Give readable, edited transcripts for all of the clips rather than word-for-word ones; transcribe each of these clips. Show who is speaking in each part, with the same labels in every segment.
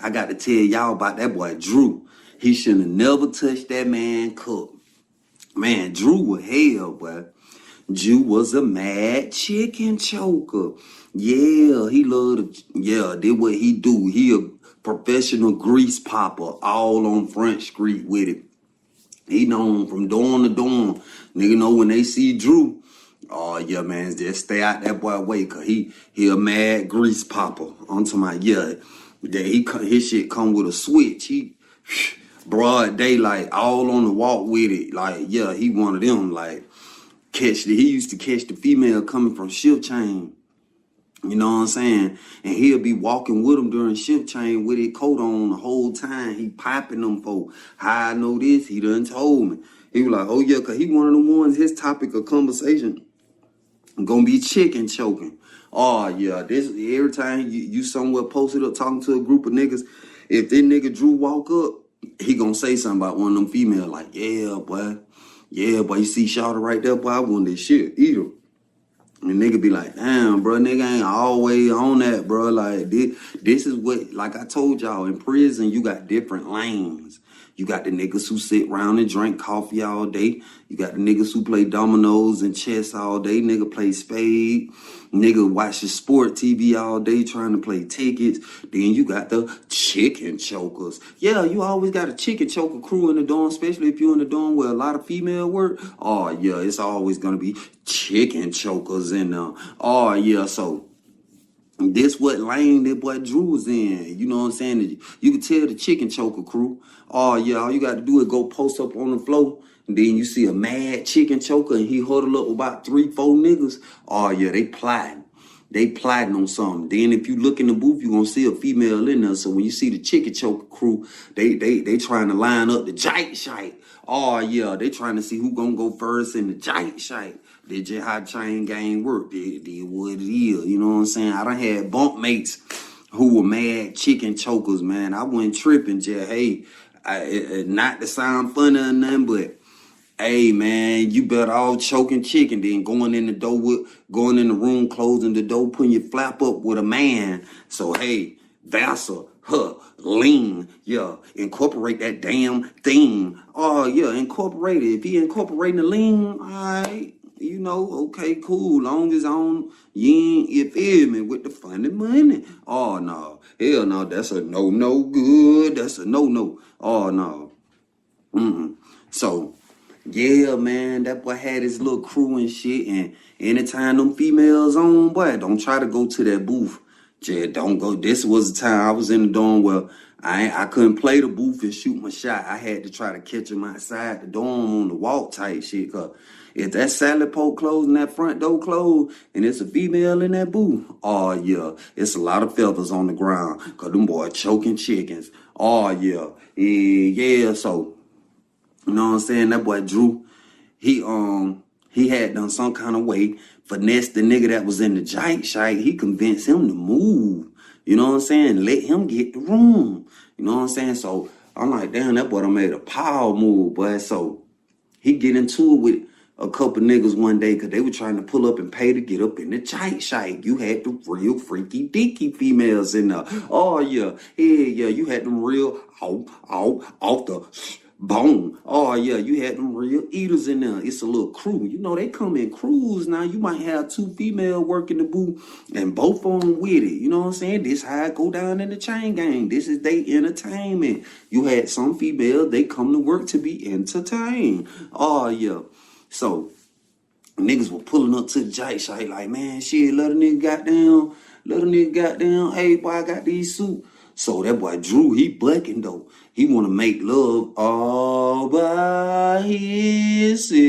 Speaker 1: I got to tell y'all about that boy Drew. He shouldn't have never touched that man Cupp. Man, Drew was hell, boy. Drew was a mad chicken choker. Yeah, he loved did what he do. He a professional grease popper all on Front Street with it. He known from dorm to dorm. Nigga know when they see Drew, oh yeah, man, just stay out that boy way, cause he a mad grease popper. I'm talking about, yeah, his shit come with a switch. He broad daylight, all on the walk with it. Like, yeah, he one of them, like, he used to catch the female coming from shift chain. You know what I'm saying? And he'll be walking with them during shift change with his coat on the whole time. He popping them folk. How I know this? He done told me. He was like, oh yeah, cause he one of the ones, his topic of conversation gonna be chicken choking. Oh yeah, this every time you somewhere posted up talking to a group of niggas, if this nigga Drew walk up, he gonna say something about one of them female, like, yeah, boy, you see Shawty right there, boy, I want this shit, eat her. And nigga be like, damn, bro, nigga ain't always on that, bro. Like, this is what, like I told y'all, in prison, you got different lanes. You got the niggas who sit around and drink coffee all day. You got the niggas who play dominoes and chess all day. Nigga play spade. Nigga watch the sport TV all day trying to play tickets. Then you got the chicken chokers. Yeah, you always got a chicken choker crew in the dorm, especially if you're in the dorm where a lot of female work. Oh, yeah, it's always going to be chicken chokers in there. Oh, yeah, so this what lane that boy Drew was in. You know what I'm saying? You can tell the chicken choker crew. Oh, yeah, all you got to do is go post up on the floor. And then you see a mad chicken choker and he huddle up with about 3-4 niggas. Oh, yeah, they plotting. They plotting on something. Then if you look in the booth, you're going to see a female in there. So when you see the chicken choker crew, they trying to line up the giant shite. Oh, yeah, they trying to see who going to go first in the giant shite. Did just how chain gang work. Did what it is. You know what I'm saying? I done had bunk mates who were mad chicken chokers, man. I wasn't tripping, just, hey, not to sound funny or nothing, but hey, man, you better all choking chicken than going in the room, closing the door, putting your flap up with a man. So, hey, Vassal, lean, yeah, incorporate that damn thing. Oh, yeah, incorporate it. If he incorporating the lean, all right, you know, okay, cool. Long as you feel me, with the funny money. Oh, no, hell no, that's a no good. That's a no. Oh, no. So, yeah, man, that boy had his little crew and shit. And anytime them females on, boy, don't try to go to that booth. Just don't go. This was the time I was in the dorm where I couldn't play the booth and shoot my shot. I had to try to catch him outside the dorm on the walk type shit. Cause if that salad pole closed and that front door closed and it's a female in that booth, oh yeah, it's a lot of feathers on the ground. Cause them boys choking chickens. Oh yeah. Yeah, so you know what I'm saying? That boy Drew, he had done some kind of way, finessed the nigga that was in the giant shite. He convinced him to move. You know what I'm saying? Let him get the room. You know what I'm saying? So I'm like, damn, that boy done made a power move, boy. So he get into it with a couple niggas one day because they were trying to pull up and pay to get up in the giant shite. You had the real freaky deaky females in there. Oh yeah, yeah, you had them real off the bone. Oh yeah, you had them real eaters in there. It's a little crew. You know, they come in crews now. You might have 2 female working the booth and both of them with it. You know what I'm saying? This how it go down in the chain gang. This is they entertainment. You had some females, they come to work to be entertained. Oh yeah. So niggas were pulling up to the giant shite like, man, shit, let a nigga goddamn, hey boy, I got these suits. So that boy Drew, he bucking though. He want to make love all by himself.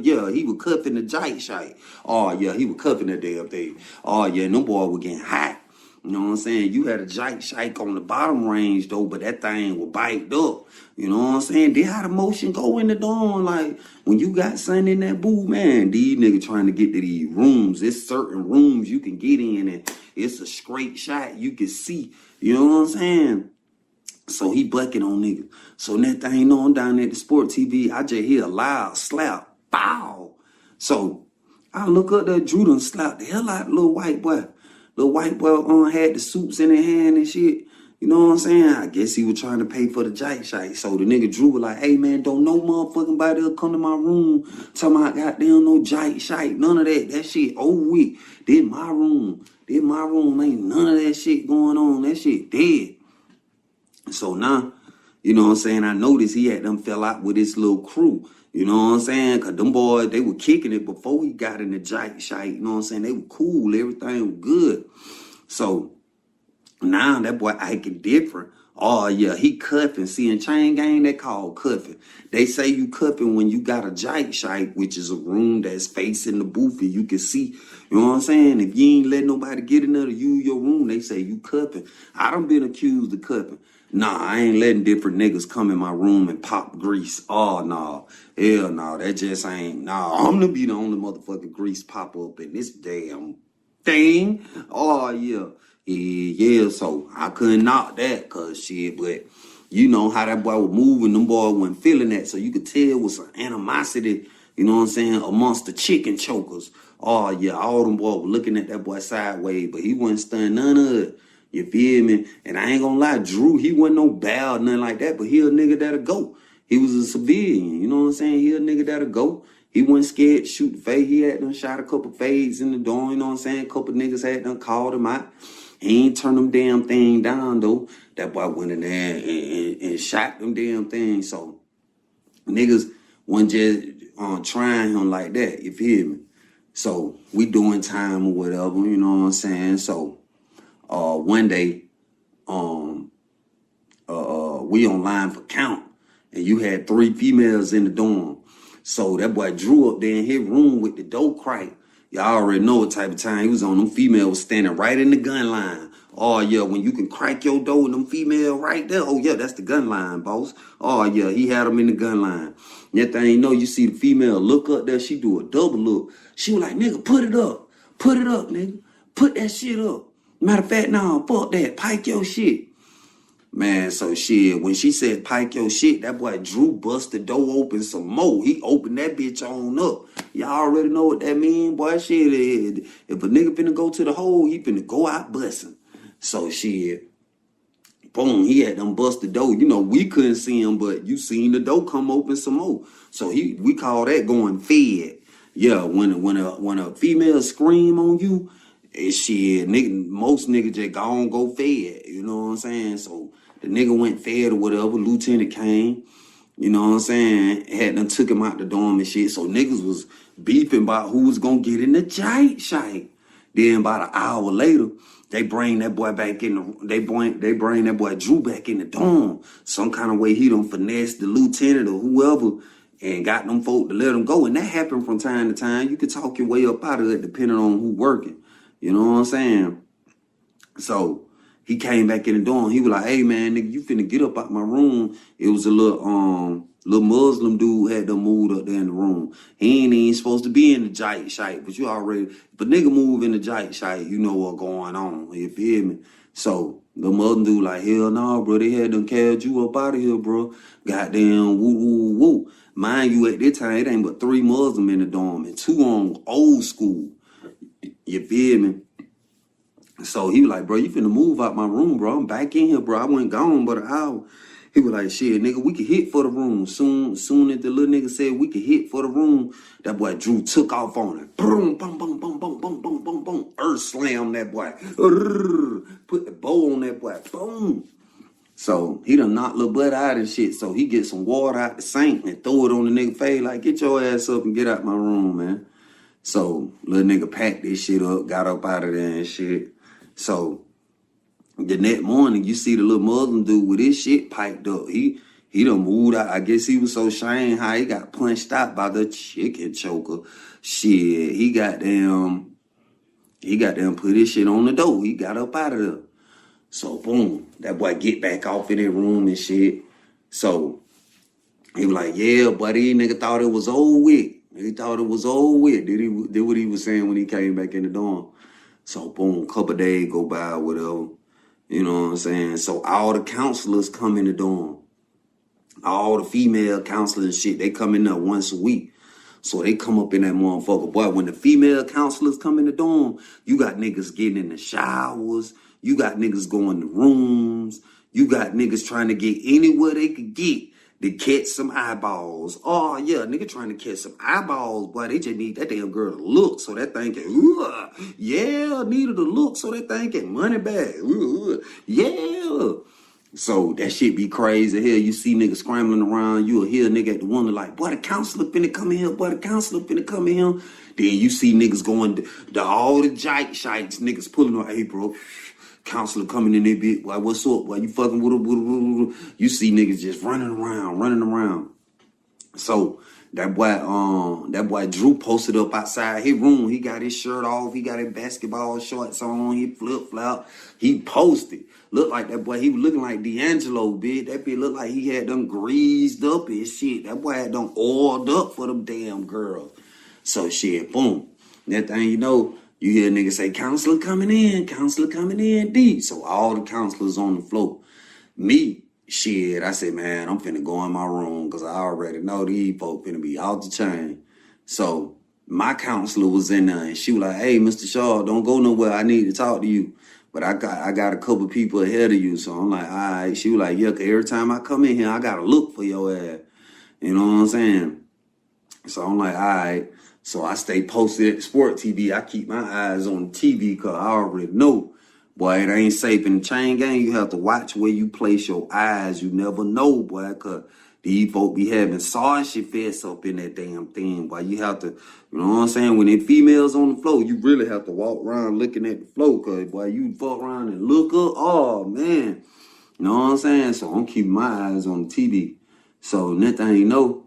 Speaker 1: Yeah, he was cuffing the giant shite. Oh, yeah, he was cuffing the damn thing. Oh, yeah, them boys were getting hot. You know what I'm saying? You had a giant shike on the bottom range, though, but that thing was biked up. You know what I'm saying? They how the motion go in the dorm. Like, when you got something in that booth, man, these niggas trying to get to these rooms. There's certain rooms you can get in, and it's a straight shot you can see. You know what I'm saying? So he bucking on niggas. So that thing on down at the sport TV, I just hear a loud slap. Bow. So I look up there, Drew done slapped the hell out of the little white boy. Little white boy had the suits in their hand and shit. You know what I'm saying? I guess he was trying to pay for the jite shite. So the nigga Drew was like, hey man, don't no motherfucking body come to my room talking about goddamn no jite shite. None of that. That shit over with. This my room. This my room. Ain't none of that shit going on. That shit dead. So now, you know what I'm saying? I noticed he had them fell out with his little crew. You know what I'm saying? Because them boys, they were kicking it before he got in the jite shite. You know what I'm saying? They were cool. Everything was good. So now that boy acting different. Oh yeah, he cuffing. See, in chain gang, they call cuffing. They say you cuffing when you got a jite shite, which is a room that's facing the booth and you can see. You know what I'm saying? If you ain't let nobody get in there to use your room, they say you cuffing. I done been accused of cuffing. Nah, I ain't letting different niggas come in my room and pop grease. Oh no, hell no, that just ain't. Nah, I'm gonna be the only motherfucking grease pop up in this damn thing. Oh yeah. Yeah, so I couldn't knock that cause shit, but you know how that boy was moving, them boys wasn't feeling that. So you could tell with some animosity, you know what I'm saying, amongst the chicken chokers. Oh yeah, all them boys were looking at that boy sideways, but he wasn't stunning none of it. You feel me? And I ain't gonna lie, Drew, he wasn't no bad, nothing like that, but he a nigga that'll go. He was a civilian, you know what I'm saying? He a nigga that'll go. He wasn't scared to shoot the fade. He had done shot a couple fades in the door, you know what I'm saying? A couple niggas had done called him out. He ain't turn them damn thing down, though. That boy went in there and shot them damn things. So, niggas wasn't just trying him like that, you feel me? So, we doing time or whatever, you know what I'm saying? So, one day, we online for count, and you had 3 females in the dorm. So, that boy Drew up there in his room with the door crack. Y'all already know what type of time he was on. Them females standing right in the gun line. Oh, yeah, when you can crack your door with them female right there. Oh, yeah, that's the gun line, boss. Oh, yeah, he had them in the gun line. That thing, you know, you see the female look up there. She do a double look. She was like, nigga, put it up. Put it up, nigga. Put that shit up. Matter of fact, nah, fuck that. Pike your shit. Man, so shit, when she said pike your shit, that boy Drew bust the door open some more. He opened that bitch on up. Y'all already know what that mean, boy. Shit, if a nigga finna go to the hole, he finna go out busting. So shit, boom, he had them bust the door. You know, we couldn't see him, but you seen the door come open some more. So we call that going fed. Yeah, when a female scream on you, shit, nigga, most niggas just go fed. You know what I'm saying? So the nigga went fed or whatever. Lieutenant came. You know what I'm saying? Had done took him out the dorm and shit. So niggas was beefing about who was gonna get in the jite shite. Then about an hour later, they bring that boy back in the they bring that boy Drew back in the dorm. Some kind of way he done finessed the lieutenant or whoever and got them folk to let him go. And that happened from time to time. You could talk your way up out of it depending on who working. You know what I'm saying? So he came back in the dorm. He was like, hey man, nigga, you finna get up out my room. It was a little Muslim dude had them moved up there in the room. He ain't even supposed to be in the jite shite, but you already, if a nigga move in the jite shite, you know what's going on. You feel me? So the Muslim dude like, hell no, bro. They had them carried you up out of here, bro. Goddamn woo woo woo. Mind you, at that time, it ain't but 3 Muslim in the dorm and 2 on old school. You feel me? So he was like, bro, you finna move out my room, bro. I'm back in here, bro. I wasn't gone but an hour. He was like, shit, nigga, we could hit for the room. Soon as the little nigga said we could hit for the room, that boy Drew took off on it. Boom, boom, boom, boom, boom, boom, boom, boom, boom. Earth slam that boy. Put the bow on that boy. Boom. So he done knocked little butt out and shit. So he get some water out the sink and throw it on the nigga face like, get your ass up and get out my room, man. So little nigga packed this shit up, got up out of there and shit. So the next morning, you see the little Muslim dude with his shit piped up. He done moved out. I guess he was so ashamed how he got punched out by the chicken choker. Shit, he got them put his shit on the door. He got up out of there. So boom, that boy get back off in that room and shit. So he was like, yeah, buddy, nigga thought it was over with. He thought it was over with. Did what he was saying when he came back in the dorm. So boom, couple days go by, whatever. You know what I'm saying? So all the counselors come in the dorm. All the female counselors and shit, they come in there once a week. So they come up in that motherfucker. Boy, when the female counselors come in the dorm, you got niggas getting in the showers. You got niggas going to rooms. You got niggas trying to get anywhere they could get to catch some eyeballs. Oh, yeah, nigga trying to catch some eyeballs. Boy, they just need that damn girl to look so that thing can, yeah, needed to look so that thing can money back. Yeah. So that shit be crazy. Hell, you see niggas scrambling around, you'll hear a nigga at the window like, boy, the counselor finna come in here, boy, the counselor finna come in here. Then you see niggas going to all the jike shites, niggas pulling on, hey, bro, counselor coming in there, bitch. Boy, what's up? Boy, you fucking with her? You see niggas just running around. So that boy Drew posted up outside his room. He got his shirt off. He got his basketball shorts on. He flip-flop. He posted. Looked like that boy. He was looking like D'Angelo, bitch. That bitch looked like he had them greased up and shit. That boy had them oiled up for them damn girls. So shit, boom. That thing, you know, you hear niggas say, counselor coming in deep. So all the counselors on the floor. Me, shit, I said, man, I'm finna go in my room because I already know these folk finna be out the chain. So my counselor was in there and she was like, hey, Mr. Shaw, don't go nowhere. I need to talk to you. But I got a couple people ahead of you. So I'm like, all right. She was like, yeah, cause every time I come in here, I gotta look for your ass. You know what I'm saying? So I'm like, all right. So I stay posted at the sport TV. I keep my eyes on the TV because I already know, boy, it ain't safe in the chain gang. You have to watch where you place your eyes. You never know, boy, because these folk be having sausage fest up in that damn thing. Boy, you have to, you know what I'm saying? When it females on the floor, you really have to walk around looking at the floor because, boy, you fuck around and look up. Oh, man. You know what I'm saying? So I'm keeping my eyes on the TV. So next thing you know,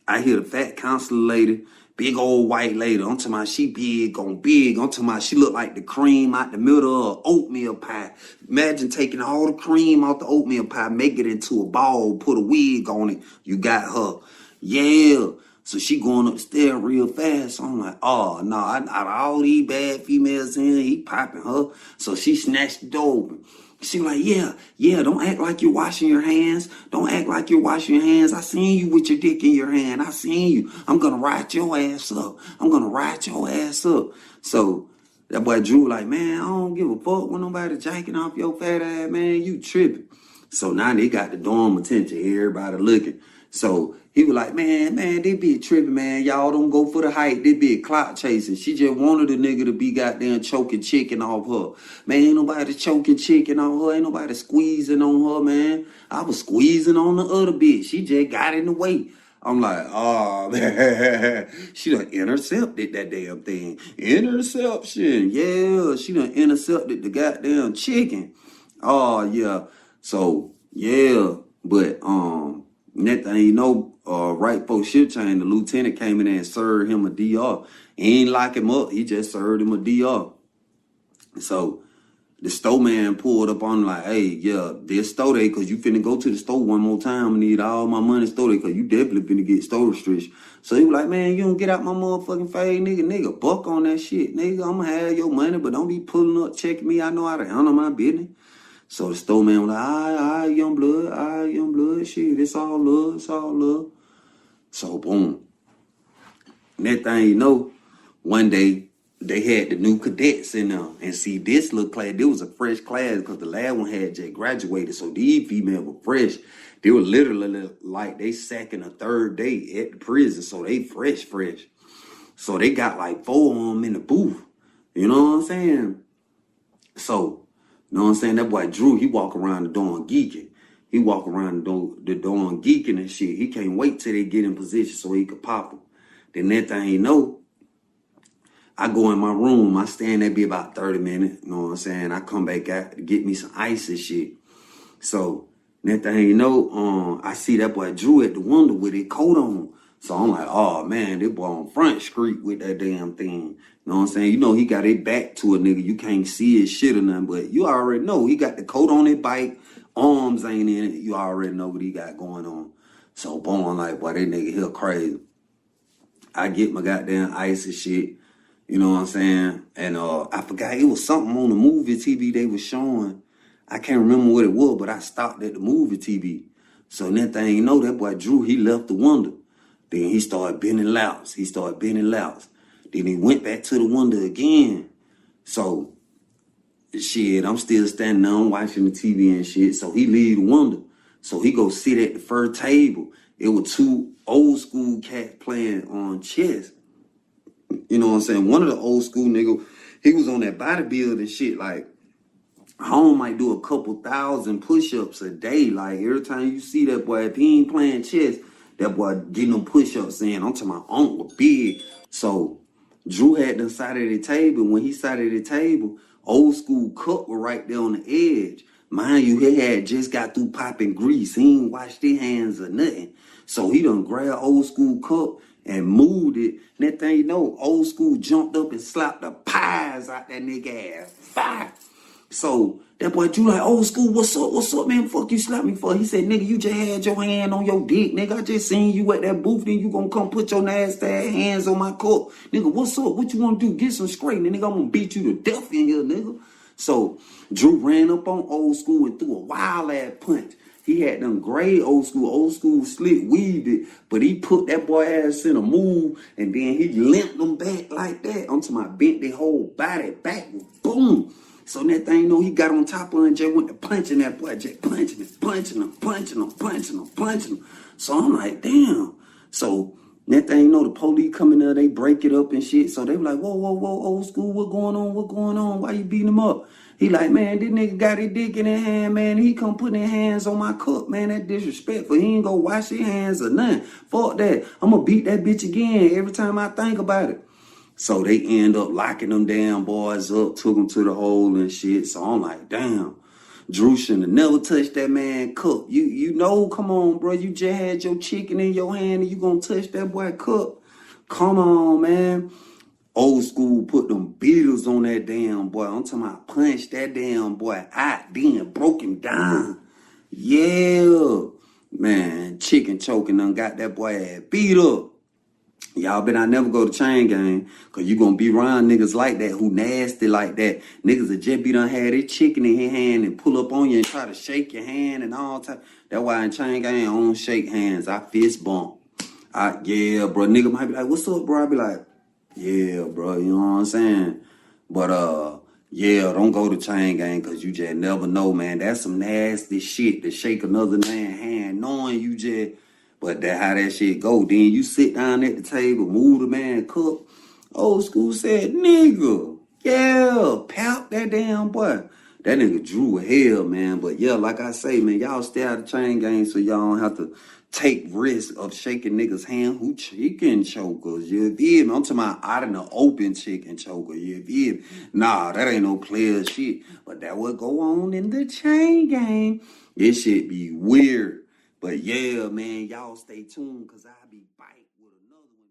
Speaker 1: I hear the fat counselor lady, big old white lady. I'm talking about she big on big. I'm talking about she look like the cream out the middle of oatmeal pie. Imagine taking all the cream out the oatmeal pie, make it into a ball, put a wig on it. You got her. Yeah. So she going upstairs real fast. So I'm like, oh, no, out of all these bad females in here, he popping her. So she snatched the door open. She like, yeah, don't act like you're washing your hands. Don't act like you're washing your hands. I seen you with your dick in your hand. I seen you. I'm going to write your ass up. So that boy Drew like, man, I don't give a fuck when nobody jacking off your fat ass, man. You tripping. So now they got the dorm attention. Everybody looking. So he was like, man, they be tripping, man. Y'all don't go for the hype. They be clout chasing. She just wanted a nigga to be goddamn choking chicken off her. Man, ain't nobody choking chicken on her. Ain't nobody squeezing on her, man. I was squeezing on the other bitch. She just got in the way. I'm like, oh, man. She done intercepted that damn thing. Interception. Yeah, she done intercepted the goddamn chicken. Oh, yeah. So, yeah. But, next thing you know, right before shift change, the lieutenant came in there and served him a DR. He ain't lock him up. He just served him a DR. So the store man pulled up on him like, hey, yeah, this store day, because you finna go to the store one more time and need all my money store day, because you definitely finna get store restriction. So he was like, man, you don't get out my motherfucking face, nigga, buck on that shit, nigga. I'm gonna have your money, but don't be pulling up, checking me. I know how to handle my business. So the store man was like, all right, young blood, shit, it's all love. So boom. Next thing you know, one day they had the new cadets in there. And see, this little class, there was a fresh class because the last one had just graduated. So these females were fresh. They were literally like they second or third day at the prison. So they fresh. So they got like 4 of them in the booth. You know what I'm saying? So, you know what I'm saying? That boy Drew, he walk around the door geeking. He walk around the door geeking and shit. He can't wait till they get in position so he could pop them. Then that thing you know, I go in my room. I stand there be about 30 minutes. You know what I'm saying? I come back out to get me some ice and shit. So that thing you know, I see that boy Drew at the window with his coat on. So I'm like, oh man, this boy on Front Street with that damn thing. You know what I'm saying? You know, he got it back to a nigga. You can't see his shit or nothing, but you already know he got the coat on his bike. Arms ain't in it. You already know what he got going on. So, boom, I'm like, boy, that nigga here crazy. I get my goddamn ice and shit. You know what I'm saying? And I forgot, it was something on the movie TV they was showing. I can't remember what it was, but I stopped at the movie TV. So, that thing, you know, that boy Drew, he left the window. Then he started bending louds. Then he went back to the window again. So shit, I'm still standing there, I'm watching the TV and shit. So he leave the window. So he go sit at the first table. It was two old school cats playing on chess. You know what I'm saying? One of the old school nigga, he was on that bodybuilding shit. Like, home might do a couple thousand push-ups a day. Like, every time you see that boy, if he ain't playing chess, that boy getting them push-ups in. I'm talking about uncle big. So Drew had them side of the table. When he side of the table, old school Cupp was right there on the edge. Mind you, he had just got through popping grease. He ain't washed his hands or nothing. So he done grabbed old school Cupp and moved it. That thing, you know, old school jumped up and slapped the pies out that nigga ass. Fire. So that boy Drew like, old school, what's up, man? Fuck you slap me for? He said, nigga, you just had your hand on your dick, nigga. I just seen you at that booth, then you gonna come put your nasty ass hands on my cup. Nigga, what's up? What you wanna do? Get some straightening, nigga. I'm gonna beat you to death in here, nigga. So Drew ran up on old school and threw a wild ass punch. He had them gray old school slick weaved it, but he put that boy ass in a move and then he limped them back like that. I'm talking about bent their whole body back, boom. So that thing, you know, he got on top of him and just went to punching that boy, just punching him. So I'm like, damn. So that thing, you know, the police come in there, they break it up and shit. So they were like, whoa, old school, what going on? Why you beating him up? He like, man, this nigga got his dick in his hand, man. He come putting his hands on my cup, man. That disrespectful. He ain't gonna wash his hands or nothing. Fuck that. I'm gonna beat that bitch again every time I think about it. So they end up locking them damn boys up, took them to the hole and shit. So I'm like, damn, Drew shouldn't have never touched that man Cupp. You know, come on, bro. You just had your chicken in your hand and you gonna touch that boy Cupp? Come on, man. Old school put them beaters on that damn boy. I'm talking about punch that damn boy out, then broke him down. Yeah. Man, chicken choking done got that boy ass beat up. Y'all better not never go to chain gang, cause you gonna be around niggas like that who nasty like that. Niggas that just be done had their chicken in his hand and pull up on you and try to shake your hand and all type. That's why in chain gang I don't shake hands. I fist bump. Yeah, bro. Nigga might be like, what's up, bro? I be like, yeah, bro. You know what I'm saying? But yeah, don't go to chain gang, cause you just never know, man. That's some nasty shit to shake another man's hand, knowing you just. But that how that shit go. Then you sit down at the table, move the man cup. Old school said, nigga, yeah, pap that damn boy. That nigga Drew hell, man. But yeah, like I say, man, y'all stay out of chain gang so y'all don't have to take risk of shaking niggas' hand who chicken chokers. You feel me? I'm talking about out in the open chicken choker. You feel me? Nah, that ain't no player shit. But that would go on in the chain gang. This shit be weird. But yeah, man, y'all stay tuned because I'll be biting with another one.